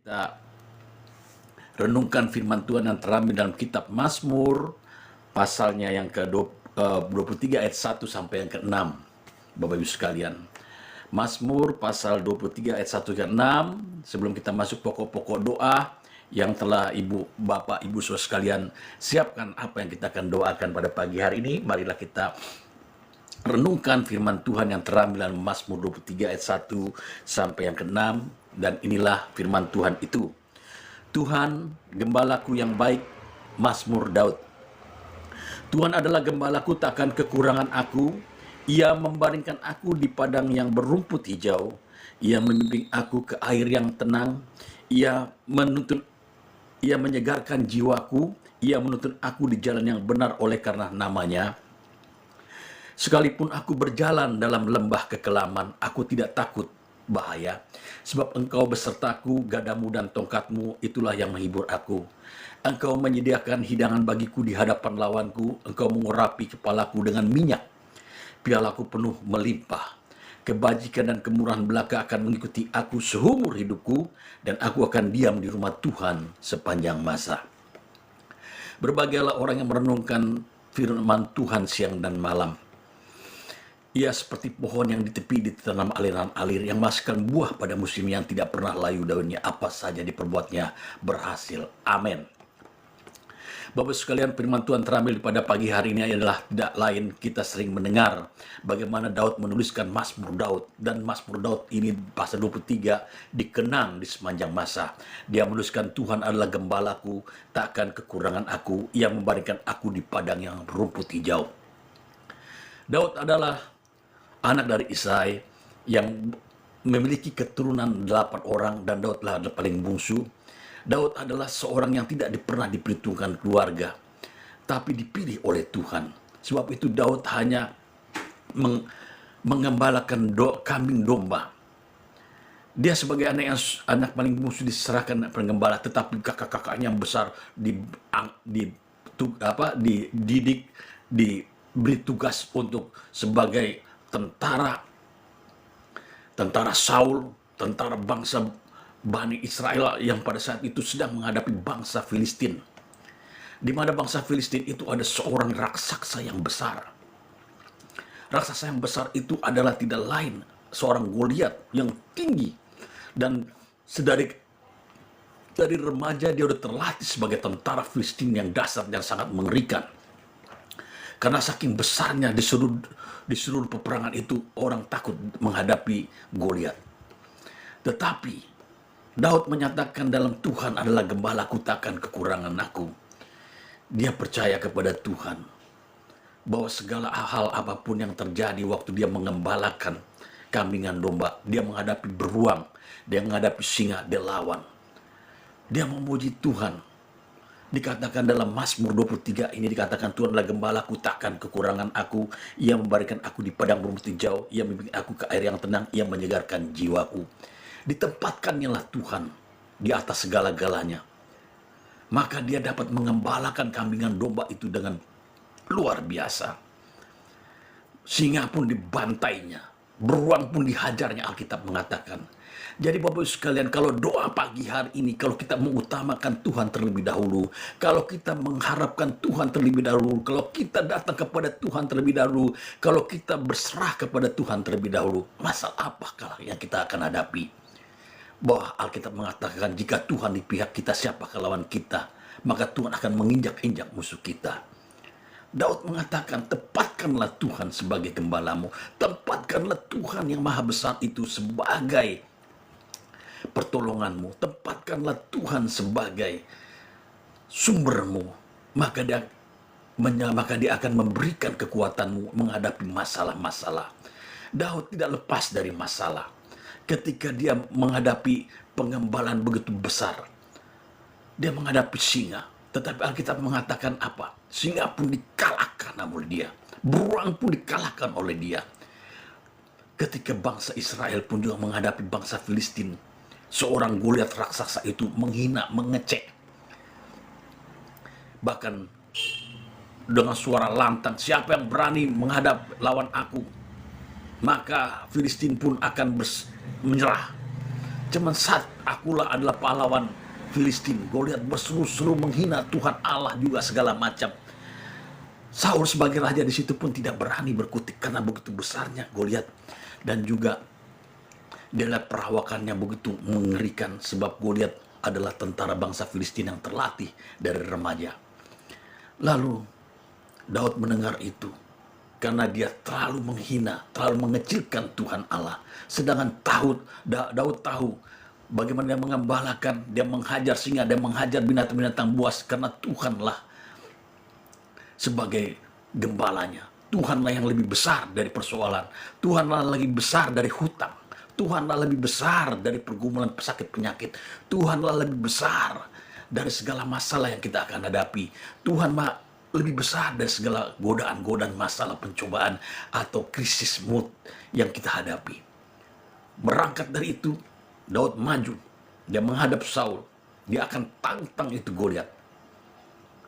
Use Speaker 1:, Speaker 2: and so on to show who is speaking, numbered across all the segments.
Speaker 1: Kita renungkan firman Tuhan yang terambil dalam kitab Mazmur, pasalnya yang ke-23 ayat 1 sampai yang ke-6. Bapak Ibu sekalian, Mazmur pasal 23 ayat 1 ke 6. Sebelum kita masuk pokok-pokok doa yang telah Bapak Ibu Saudara sekalian siapkan apa yang kita akan doakan pada pagi hari ini, marilah kita renungkan firman Tuhan yang terambil dalam Mazmur 23 ayat 1 sampai yang ke-6. Dan inilah firman Tuhan itu. Tuhan, gembalaku yang baik, Mazmur Daud. Tuhan adalah gembalaku, takkan kekurangan aku. Ia membaringkan aku di padang yang berumput hijau. Ia membimbing aku ke air yang tenang. Ia menyegarkan jiwaku. Ia menuntun aku di jalan yang benar oleh karena namanya. Sekalipun aku berjalan dalam lembah kekelaman, aku tidak takut bahaya. Sebab engkau besertaku, gadamu dan tongkatmu, itulah yang menghibur aku. Engkau menyediakan hidangan bagiku di hadapan lawanku. Engkau mengurapi kepalaku dengan minyak. Pialaku penuh melimpah. Kebajikan dan kemurahan belaka akan mengikuti aku seumur hidupku, dan aku akan diam di rumah Tuhan sepanjang masa. Berbahagialah orang yang merenungkan firman Tuhan siang dan malam. Ia seperti pohon yang di tepi ditanam aliran air, yang menghasilkan buah pada musim yang tidak pernah layu daunnya. Apa saja diperbuatnya berhasil. Amin. Bapak sekalian, firman Tuhan terambil pada pagi hari ini adalah tidak lain, kita sering mendengar bagaimana Daud menuliskan Mazmur Daud. Dan Mazmur Daud ini pasal 23 dikenang di sepanjang masa. Dia menuliskan, Tuhan adalah gembalaku, takkan kekurangan aku. Ia membaringkan aku di padang yang berumput hijau. Daud adalah anak dari Isai yang memiliki keturunan 8 orang, dan Daud adalah paling bungsu. Daud adalah seorang yang tidak pernah diperhitungkan keluarga, tapi dipilih oleh Tuhan. Sebab itu Daud hanya mengembalakan kambing domba. Dia sebagai anak paling bungsu diserahkan penggembala, tetapi kakak-kakaknya yang besar dididik, diberi tugas untuk sebagai tentara Saul, tentara bangsa Bani Israel yang pada saat itu sedang menghadapi bangsa Filistin. Di mana bangsa Filistin itu ada seorang raksasa yang besar. Raksasa yang besar itu adalah tidak lain seorang Goliat yang tinggi, dan dari remaja dia sudah terlatih sebagai tentara Filistin yang dasar dan sangat mengerikan. Karena saking besarnya di seluruh peperangan itu, orang takut menghadapi Goliat. Tetapi Daud menyatakan dalam Tuhan adalah gembalaku, takkan kekurangan aku. Dia percaya kepada Tuhan bahwa segala hal apapun yang terjadi waktu dia mengembalakan kambingan domba, dia menghadapi beruang, dia menghadapi singa, dia lawan. Dia memuji Tuhan. Dikatakan dalam Mazmur 23 ini, dikatakan Tuhan adalah gembalaku, takkan kekurangan aku. Ia membaringkan aku di padang berumput hijau. Ia membimbing aku ke air yang tenang. Ia menyegarkan jiwaku. Ditempatkannya Tuhan di atas segala-galanya. Maka dia dapat mengembalakan kambingan domba itu dengan luar biasa. Singa pun dibantainya, beruang pun dihajarnya, Alkitab mengatakan. Jadi Bapak Ibu sekalian, kalau doa pagi hari ini, kalau kita mengutamakan Tuhan terlebih dahulu, kalau kita mengharapkan Tuhan terlebih dahulu, kalau kita datang kepada Tuhan terlebih dahulu, kalau kita berserah kepada Tuhan terlebih dahulu, masalah apakah yang kita akan hadapi? Bahwa Alkitab mengatakan, jika Tuhan di pihak kita, siapakah lawan kita? Maka Tuhan akan menginjak-injak musuh kita. Daud mengatakan, tempatkanlah Tuhan sebagai gembalamu. Tempatkanlah Tuhan yang maha besar itu sebagai pertolonganmu. Tempatkanlah Tuhan sebagai sumbermu. Maka dia akan memberikan kekuatanmu menghadapi masalah-masalah. Daud tidak lepas dari masalah. Ketika dia menghadapi pengembalaan begitu besar, dia menghadapi singa. Tetapi Alkitab mengatakan apa? Singa pun dikalahkan oleh dia. Beruang pun dikalahkan oleh dia. Ketika bangsa Israel pun juga menghadapi bangsa Filistin, seorang Goliat raksasa itu menghina, mengecek. Bahkan dengan suara lantang, siapa yang berani menghadap lawan aku? Maka Filistin pun akan menyerah. Cuman saat akulah adalah pahlawan Filistin, Goliat berseru-seru menghina Tuhan Allah juga segala macam. Saul sebagai raja di situ pun tidak berani berkutik karena begitu besarnya Goliat, dan juga dia lihat perawakannya begitu mengerikan sebab Goliat adalah tentara bangsa Filistin yang terlatih dari remaja. Lalu Daud mendengar itu karena dia terlalu menghina, terlalu mengecilkan Tuhan Allah. Sedangkan Daud tahu bagaimana dia mengembalakan, dia menghajar singa, dia menghajar binatang-binatang buas karena Tuhanlah sebagai gembalanya. Tuhanlah yang lebih besar dari persoalan. Tuhanlah lebih besar dari hutang. Tuhanlah lebih besar dari pergumulan pesakit penyakit. Tuhanlah lebih besar dari segala masalah yang kita akan hadapi. Tuhan lebih besar dari segala godaan-godaan masalah pencobaan atau krisis mood yang kita hadapi. Berangkat dari itu, Daud maju. Dia menghadap Saul. Dia akan tantang itu Goliat.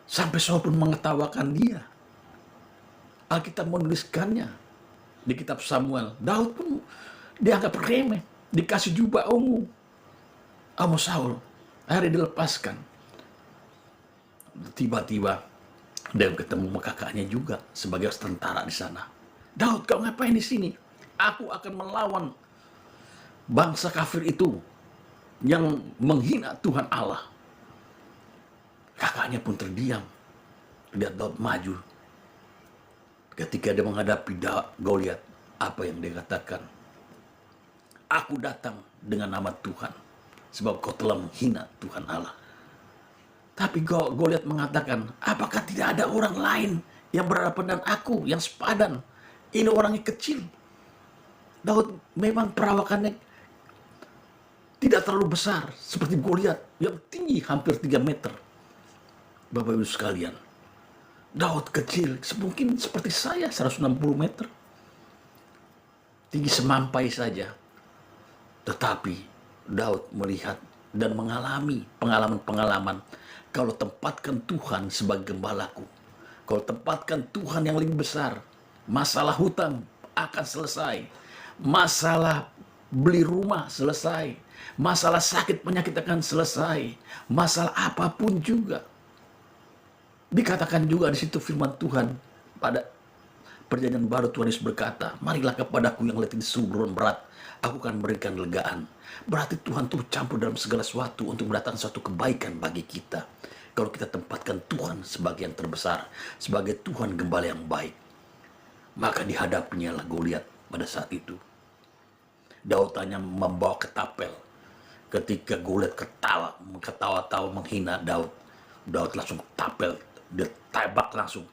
Speaker 1: Sampai Saul pun mengetawakan dia. Alkitab menuliskannya di kitab Samuel. Daud pun dianggap remeh, dikasih jubah ungu sama Saul. Akhirnya dilepaskan. Tiba-tiba dia ketemu kakaknya juga sebagai tentara di sana. Daud, kau ngapain di sini? Aku akan melawan bangsa kafir itu yang menghina Tuhan Allah. Kakaknya pun terdiam. Lihat Daud maju. Ketika dia menghadapi Goliat, apa yang dia katakan? Aku datang dengan nama Tuhan, sebab kau telah menghina Tuhan Allah. Tapi Goliat mengatakan, apakah tidak ada orang lain yang berhadapan dengan aku, yang sepadan? Ini orangnya kecil. Daud memang perawakannya tidak terlalu besar, seperti Goliat yang tinggi hampir 3 meter. Bapak Ibu sekalian, Daud kecil, mungkin seperti saya 160 meter. Tinggi semampai saja. Tetapi Daud melihat dan mengalami pengalaman-pengalaman. Kalau tempatkan Tuhan sebagai gembalaku, kalau tempatkan Tuhan yang lebih besar, masalah hutang akan selesai, masalah beli rumah selesai, masalah sakit penyakit akan selesai, masalah apapun juga. Dikatakan juga di situ firman Tuhan pada Perjanjian Baru, Tuhan Yesus berkata, marilah kepadaku yang letih subur berat, aku akan memberikan legaan. Berarti Tuhan turut campur dalam segala sesuatu untuk mendatangkan suatu kebaikan bagi kita. Kalau kita tempatkan Tuhan sebagai yang terbesar, sebagai Tuhan gembala yang baik, maka dihadapinya lah Goliat pada saat itu. Daud hanya membawa ketapel. Ketika Goliat ketawa-tawa menghina Daud, Daud langsung tapel, dia tebak langsung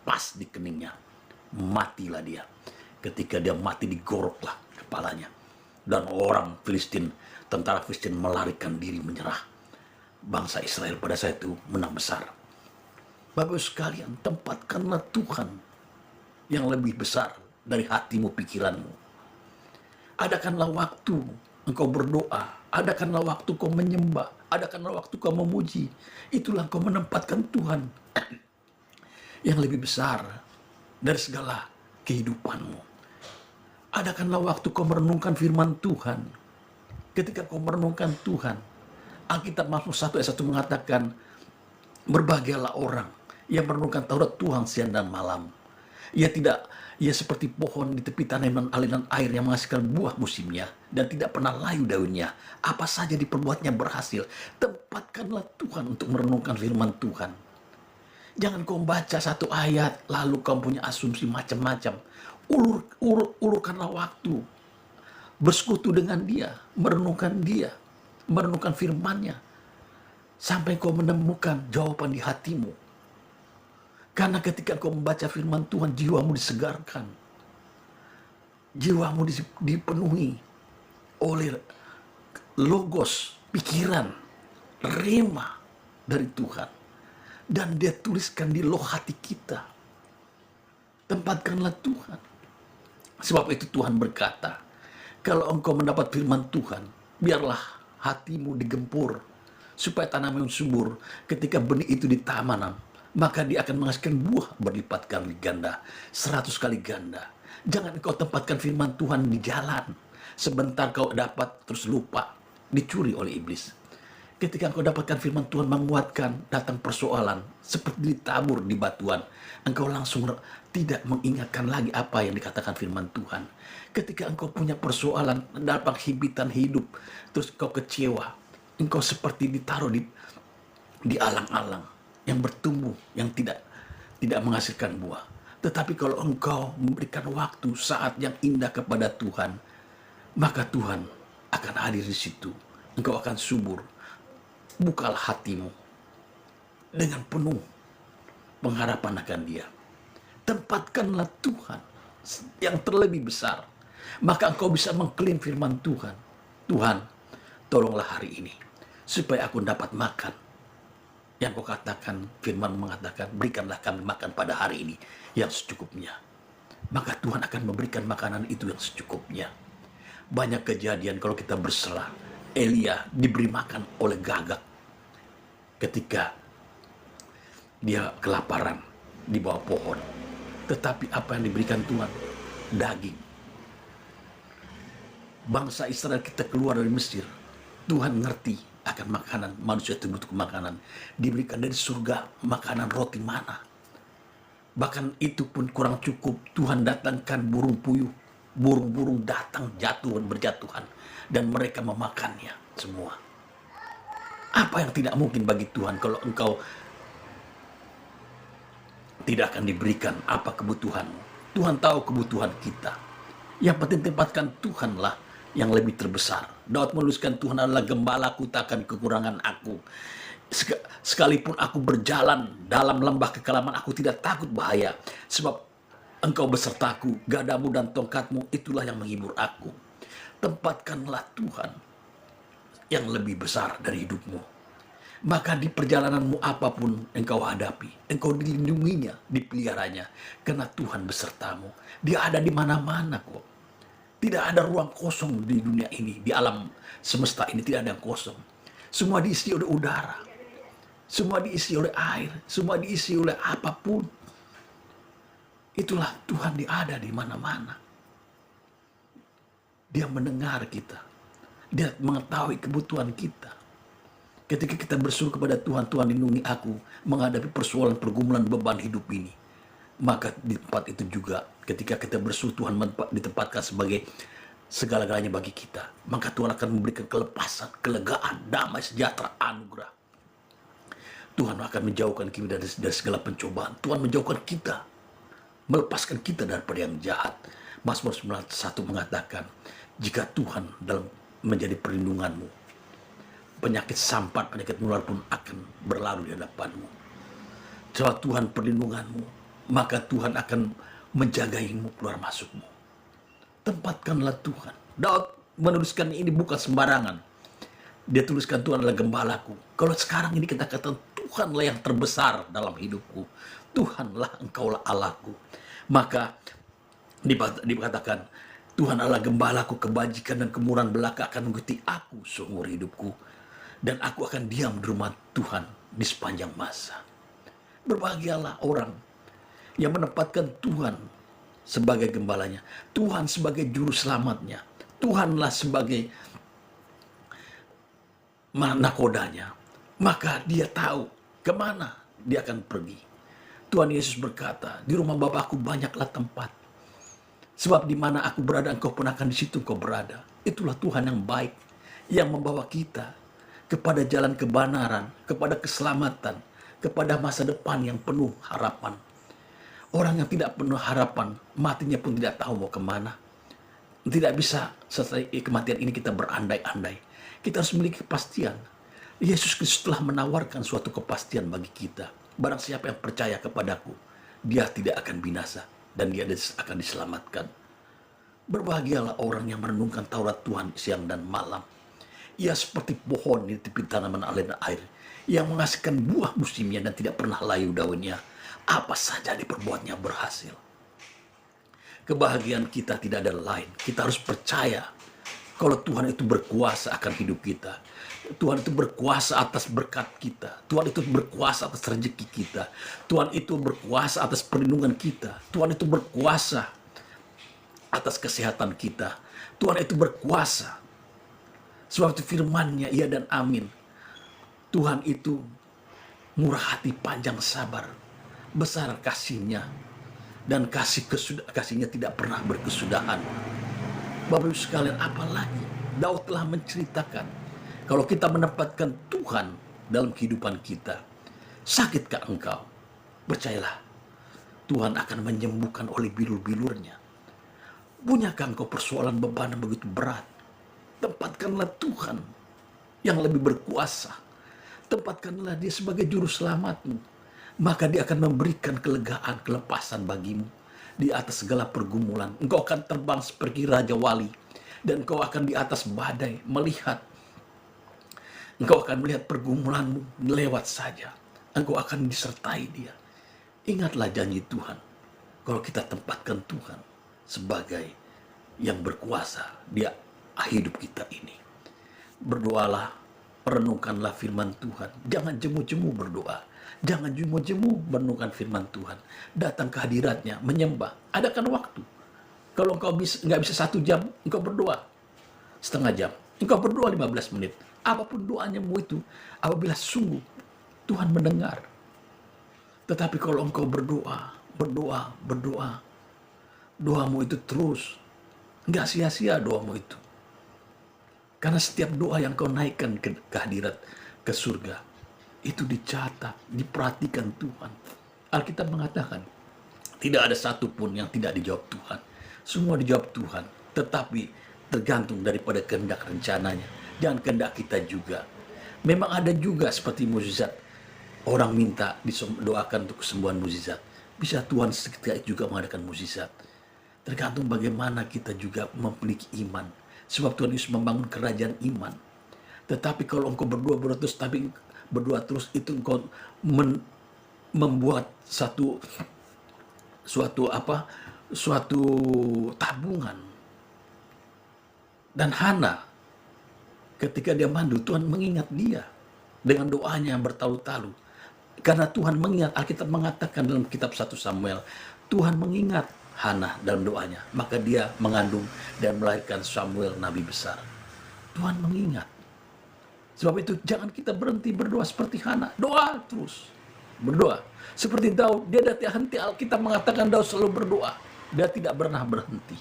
Speaker 1: pas di keningnya. Matilah dia. Ketika dia mati, digoroklah kepalanya. Dan orang Filistin, tentara Filistin melarikan diri menyerah. Bangsa Israel pada saat itu menang besar. Bapak sekalian, tempatkanlah Tuhan yang lebih besar dari hatimu, pikiranmu. Adakanlah waktu engkau berdoa, adakanlah waktu kau menyembah, adakanlah waktu kau memuji. Itulah kau menempatkan Tuhan yang lebih besar dari segala kehidupanmu. Adakanlah waktu kau merenungkan firman Tuhan. Ketika kau merenungkan Tuhan, Alkitab Mazmur 1 ayat 1 mengatakan, berbahagialah orang yang merenungkan Taurat Tuhan siang dan malam. Ia seperti pohon di tepi tanaman aliran air yang menghasilkan buah musimnya dan tidak pernah layu daunnya. Apa saja diperbuatnya berhasil. Tempatkanlah Tuhan untuk merenungkan firman Tuhan. Jangan kau baca satu ayat lalu kau punya asumsi macam-macam. Ulurkanlah waktu. Bersekutu dengan dia, merenungkan firman-Nya sampai kau menemukan jawaban di hatimu. Karena ketika kau membaca firman Tuhan, jiwamu disegarkan. Jiwamu dipenuhi oleh logos, pikiran, rema dari Tuhan. Dan dia tuliskan di loh hati kita. Tempatkanlah Tuhan. Sebab itu Tuhan berkata, kalau engkau mendapat firman Tuhan, biarlah hatimu digempur, supaya tanaman subur. Ketika benih itu ditanam, maka dia akan menghasilkan buah berlipat kali ganda, 100 kali ganda. Jangan kau tempatkan firman Tuhan di jalan. Sebentar kau dapat terus lupa. dicuri oleh iblis. Ketika engkau dapatkan firman Tuhan menguatkan, datang persoalan seperti ditabur di batuan, engkau langsung tidak mengingatkan lagi apa yang dikatakan firman Tuhan. Ketika engkau punya persoalan, dapat himpitan hidup, terus engkau kecewa, engkau seperti ditaruh di alang-alang yang bertumbuh, yang tidak menghasilkan buah. Tetapi kalau engkau memberikan waktu saat yang indah kepada Tuhan, maka Tuhan akan hadir di situ. Engkau akan subur. Bukalah hatimu dengan penuh pengharapan akan Dia. Tempatkanlah Tuhan yang terlebih besar. Maka engkau bisa mengklaim firman Tuhan. Tuhan, tolonglah hari ini supaya aku dapat makan. Yang kau katakan, firman mengatakan, berikanlah kami makan pada hari ini yang secukupnya. Maka Tuhan akan memberikan makanan itu yang secukupnya. Banyak kejadian kalau kita berserah. Elia diberi makan oleh gagak ketika dia kelaparan di bawah pohon. Tetapi apa yang diberikan Tuhan? Daging. Bangsa Israel kita keluar dari Mesir. Tuhan ngerti akan makanan. Manusia itu butuh makanan. Diberikan dari surga makanan roti mana. Bahkan itu pun kurang cukup. Tuhan datangkan burung puyuh. Burung-burung datang jatuh berjatuhan. Dan mereka memakannya semua. Apa yang tidak mungkin bagi Tuhan kalau engkau tidak akan diberikan apa kebutuhanmu. Tuhan tahu kebutuhan kita. Yang penting tempatkan Tuhanlah yang lebih terbesar. Daud menuliskan, Tuhan adalah gembalaku, takkan kekurangan aku. Sekalipun aku berjalan dalam lembah kekelaman, aku tidak takut bahaya. Sebab engkau besertaku, gadamu dan tongkatmu, itulah yang menghibur aku. Tempatkanlah Tuhan yang lebih besar dari hidupmu. Maka di perjalananmu apapun engkau hadapi, engkau dilindunginya, dipeliharanya, karena Tuhan besertamu. Dia ada di mana-mana kok. Tidak ada ruang kosong di dunia ini, di alam semesta ini tidak ada yang kosong. Semua diisi oleh udara, semua diisi oleh air, semua diisi oleh apapun. Itulah Tuhan, dia ada di mana-mana. Dia mendengar kita. Dia mengetahui kebutuhan kita. Ketika kita berseru kepada Tuhan, Tuhan lindungi aku menghadapi persoalan, pergumulan, beban hidup ini. Maka di tempat itu juga ketika kita berseru, Tuhan ditempatkan sebagai segala-galanya bagi kita. Maka Tuhan akan memberikan kelepasan, kelegaan, damai, sejahtera, anugerah. Tuhan akan menjauhkan kita dari segala pencobaan. Tuhan menjauhkan kita, melepaskan kita daripada yang jahat. Mazmur 91 mengatakan, jika Tuhan dalam menjadi perlindunganmu, penyakit sampat, penyakit menular pun akan berlalu di hadapanmu. Sebab Tuhan perlindunganmu, maka Tuhan akan menjagaimu keluar masukmu. Tempatkanlah Tuhan. Daud menuliskan ini bukan sembarangan. Dia tuliskan, Tuhan adalah gembalaku. Kalau sekarang ini kita katakan, Tuhanlah yang terbesar dalam hidupku. Tuhanlah, engkaulah Allahku. Maka dikatakan, Tuhan adalah gembalaku, kebajikan dan kemurahan belaka akan mengikuti aku seumur hidupku. Dan aku akan diam di rumah Tuhan di sepanjang masa. Berbahagialah orang yang menempatkan Tuhan sebagai gembalanya, Tuhan sebagai juru selamatnya, Tuhanlah sebagai nakodanya. Maka dia tahu kemana dia akan pergi. Tuhan Yesus berkata, di rumah Bapakku banyaklah tempat. Sebab di mana aku berada, engkau pun akan di situ engkau berada. Itulah Tuhan yang baik, yang membawa kita kepada jalan kebenaran, kepada keselamatan, kepada masa depan yang penuh harapan. Orang yang tidak penuh harapan, matinya pun tidak tahu mau kemana. Tidak bisa setelah kematian ini kita berandai-andai. Kita harus memiliki kepastian. Yesus Kristus telah menawarkan suatu kepastian bagi kita. Barang siapa yang percaya kepadaku, dia tidak akan binasa dan dia akan diselamatkan. Berbahagialah orang yang merenungkan Taurat Tuhan siang dan malam. Ia seperti pohon di tepi tanaman aliran air yang menghasilkan buah musimnya dan tidak pernah layu daunnya. Apa saja diperbuatnya berhasil. Kebahagiaan kita tidak ada lain. Kita harus percaya kalau Tuhan itu berkuasa akan hidup kita. Tuhan itu berkuasa atas berkat kita. Tuhan itu berkuasa atas rezeki kita. Tuhan itu berkuasa atas perlindungan kita. Tuhan itu berkuasa atas kesehatan kita. Tuhan itu berkuasa Sebab itu firman-Nya, iya dan amin. Tuhan itu murah hati, panjang sabar, besar kasih-Nya, dan kasih-Nya tidak pernah berkesudahan. Bapak Ibu sekalian, apalagi Daud telah menceritakan, kalau kita menempatkan Tuhan dalam kehidupan kita, sakitkah engkau? Percayalah, Tuhan akan menyembuhkan oleh bilur-bilurnya. Punyakah engkau persoalan beban yang begitu berat? Tempatkanlah Tuhan yang lebih berkuasa. Tempatkanlah Dia sebagai juru selamatmu. Maka Dia akan memberikan kelegaan, kelepasan bagimu. Di atas segala pergumulan, engkau akan terbang seperti Raja Wali. Dan engkau akan di atas badai melihat. Engkau akan melihat pergumulanmu lewat saja. Engkau akan disertai Dia. Ingatlah janji Tuhan. Kalau kita tempatkan Tuhan sebagai yang berkuasa di hidup kita ini. Berdoalah, renungkanlah firman Tuhan. Jangan jemu-jemu berdoa. Jangan jemu-jemu merenungkan firman Tuhan. Datang ke hadiratnya, menyembah. Adakan waktu. Kalau engkau nggak bisa 1 jam, engkau berdoa setengah jam. Engkau berdoa 15 menit. Apapun doanyamu itu, apabila sungguh Tuhan mendengar. Tetapi kalau engkau berdoa, doamu itu terus, nggak sia-sia doamu itu. Karena setiap doa yang kau naikkan ke hadirat, ke surga, itu dicatat, diperhatikan Tuhan. Alkitab mengatakan, tidak ada satupun yang tidak dijawab Tuhan. Semua dijawab Tuhan, tetapi tergantung daripada kehendak rencananya. Jangan kehendak kita juga. Memang ada juga seperti mukjizat. Orang minta didoakan untuk kesembuhan mukjizat. Bisa Tuhan seketika juga mengadakan mukjizat. Tergantung bagaimana kita juga memiliki iman. Sebab Tuhan Yesus membangun kerajaan iman. Tetapi kalau engkau berdoa terus, itu engkau membuat suatu tabungan. Dan Hana, ketika dia mandu, Tuhan mengingat dia dengan doanya yang bertalu-talu. Karena Tuhan mengingat, Alkitab mengatakan dalam kitab 1 Samuel, Tuhan mengingat Hana dalam doanya, maka dia mengandung dan melahirkan Samuel nabi besar. Tuhan mengingat. Sebab itu jangan kita berhenti berdoa seperti Hana. Doa terus. Berdoa. Seperti Daud, dia tidak henti. Alkitab mengatakan Daud selalu berdoa. Dia tidak pernah berhenti.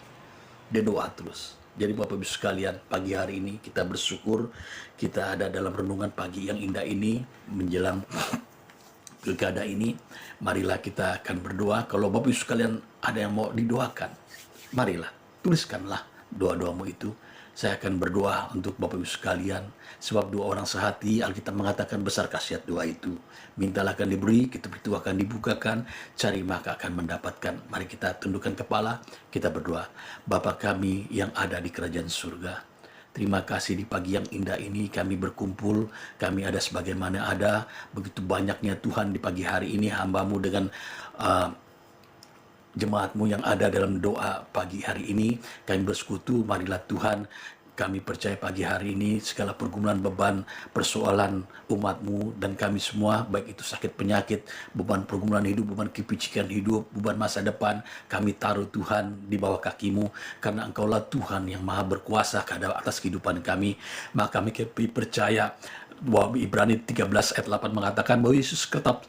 Speaker 1: Dia doa terus. Jadi Bapak Ibu sekalian, pagi hari ini kita bersyukur kita ada dalam renungan pagi yang indah ini menjelang pilkada ini. Marilah kita akan berdoa. Kalau Bapak Ibu sekalian ada yang mau didoakan, marilah tuliskanlah doa-doamu itu. Saya akan berdoa untuk Bapak Ibu sekalian. Sebab dua orang sehati, Alkitab mengatakan besar khasiat doa itu. Mintalah akan diberi, kita itu akan dibukakan, cari maka akan mendapatkan. Mari kita tundukkan kepala, kita berdoa. Bapa kami yang ada di kerajaan surga, terima kasih di pagi yang indah ini kami berkumpul, kami ada sebagaimana ada. Begitu banyaknya Tuhan di pagi hari ini hamba-Mu dengan jemaat-Mu yang ada dalam doa pagi hari ini. Kami bersekutu, marilah Tuhan, kami percaya pagi hari ini segala pergumulan, beban, persoalan umat-Mu dan kami semua, baik itu sakit penyakit, beban pergumulan hidup, beban kepicikan hidup, beban masa depan, kami taruh Tuhan di bawah kaki-Mu, karena Engkaulah Tuhan yang maha berkuasa atas kehidupan kami. Maka kami percaya bahwa Ibrani 13 ayat 8 mengatakan bahwa Yesus tetap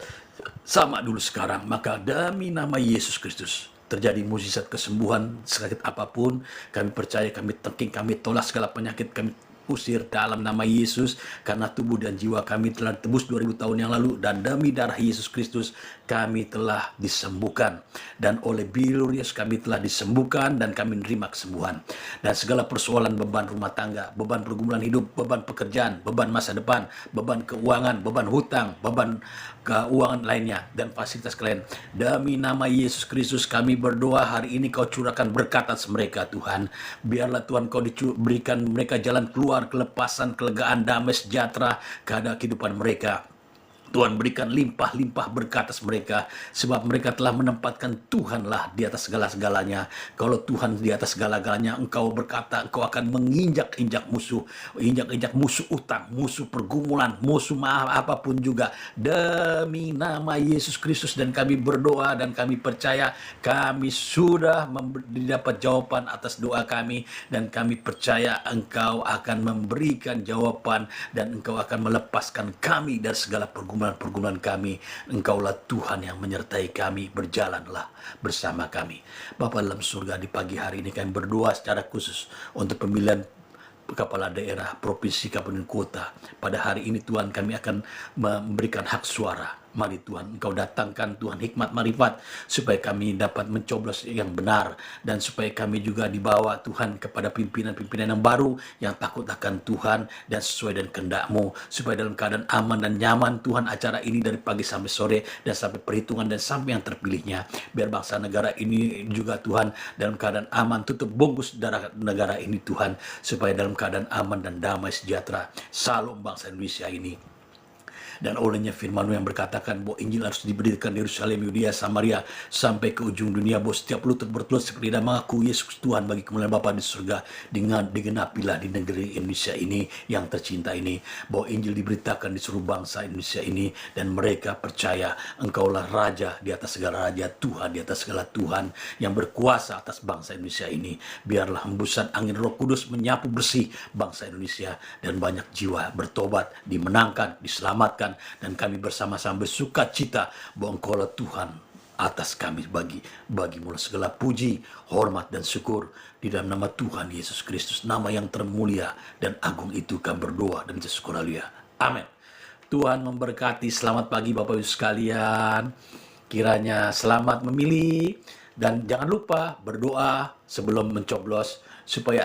Speaker 1: sama dulu sekarang. Maka demi nama Yesus Kristus terjadi mukjizat kesembuhan sakit apapun. Kami percaya, kami tengking, kami tolak segala penyakit, kami usir dalam nama Yesus, karena tubuh dan jiwa kami telah ditebus 2000 tahun yang lalu, dan demi darah Yesus Kristus kami telah disembuhkan, dan oleh bilur Yesus kami telah disembuhkan dan kami menerima kesembuhan. Dan segala persoalan beban rumah tangga, beban pergumulan hidup, beban pekerjaan, beban masa depan, beban keuangan, beban hutang, beban keuangan lainnya dan fasilitas kalian, demi nama Yesus Kristus kami berdoa hari ini Kau curahkan berkat atas mereka Tuhan. Biarlah Tuhan Kau berikan mereka jalan keluar, kelepasan, kelegaan, damai, sejahtera ke kehidupan mereka. Tuhan berikan limpah-limpah berkat atas mereka, sebab mereka telah menempatkan Tuhanlah di atas segala-segalanya. Kalau Tuhan di atas segala-galanya, engkau berkata engkau akan menginjak-injak musuh, injak-injak musuh utang, musuh pergumulan, musuh maaf apapun juga. Demi nama Yesus Kristus, dan kami berdoa dan kami percaya kami sudah dapat jawaban atas doa kami, dan kami percaya engkau akan memberikan jawaban dan engkau akan melepaskan kami dari segala pergumulan-pergumulan kami. Engkaulah Tuhan yang menyertai kami, berjalanlah bersama kami. Bapa dalam surga, di pagi hari ini kami berdoa secara khusus untuk pemilihan kepala daerah, provinsi, kabupaten, kota. Pada hari ini Tuhan, kami akan memberikan hak suara. Mari Tuhan, Engkau datangkan Tuhan hikmat marifat, supaya kami dapat mencoblos yang benar, dan supaya kami juga dibawa Tuhan kepada pimpinan-pimpinan yang baru, yang takut akan Tuhan dan sesuai dengan kehendak-Mu, supaya dalam keadaan aman dan nyaman Tuhan acara ini dari pagi sampai sore, dan sampai perhitungan dan sampai yang terpilihnya. Biar bangsa negara ini juga Tuhan dalam keadaan aman, tutup bungkus darah negara ini Tuhan, supaya dalam keadaan aman dan damai sejahtera shalom bangsa Indonesia ini. Dan olehnya firman-Mu yang berkatakan bahwa Injil harus diberitakan di Yerusalem, Yudea, Samaria, sampai ke ujung dunia, bahwa setiap lutut bertelut seperti dan mengaku Yesus Tuhan bagi kemuliaan Bapa di surga. Dengan digenapilah di negeri Indonesia ini yang tercinta ini, bahwa Injil diberitakan di seluruh bangsa Indonesia ini, dan mereka percaya Engkaulah Raja di atas segala raja, Tuhan di atas segala Tuhan, yang berkuasa atas bangsa Indonesia ini. Biarlah hembusan angin Roh Kudus menyapu bersih bangsa Indonesia, dan banyak jiwa bertobat, dimenangkan, diselamatkan, dan kami bersama-sama bersuka cita bahwa Engkaulah Tuhan atas kami. Bagimu segala puji, hormat, dan syukur di dalam nama Tuhan Yesus Kristus, nama yang termulia dan agung itu kami berdoa dan bersyukur. Haleluya. Amin. Tuhan memberkati. Selamat pagi Bapak Ibu sekalian. Kiranya selamat memilih, dan jangan lupa berdoa sebelum mencoblos supaya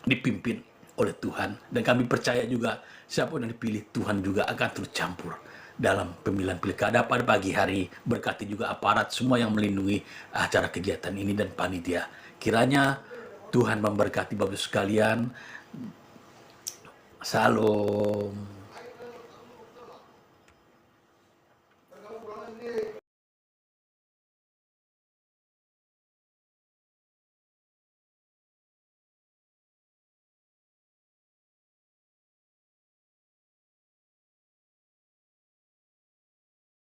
Speaker 1: dipimpin oleh Tuhan. Dan kami percaya juga siapapun yang dipilih, Tuhan juga akan turut campur dalam pemilihan pilkada pada pagi hari. Berkati juga aparat semua yang melindungi acara kegiatan ini dan panitia. Kiranya Tuhan memberkati Bapak sekalian. Salam.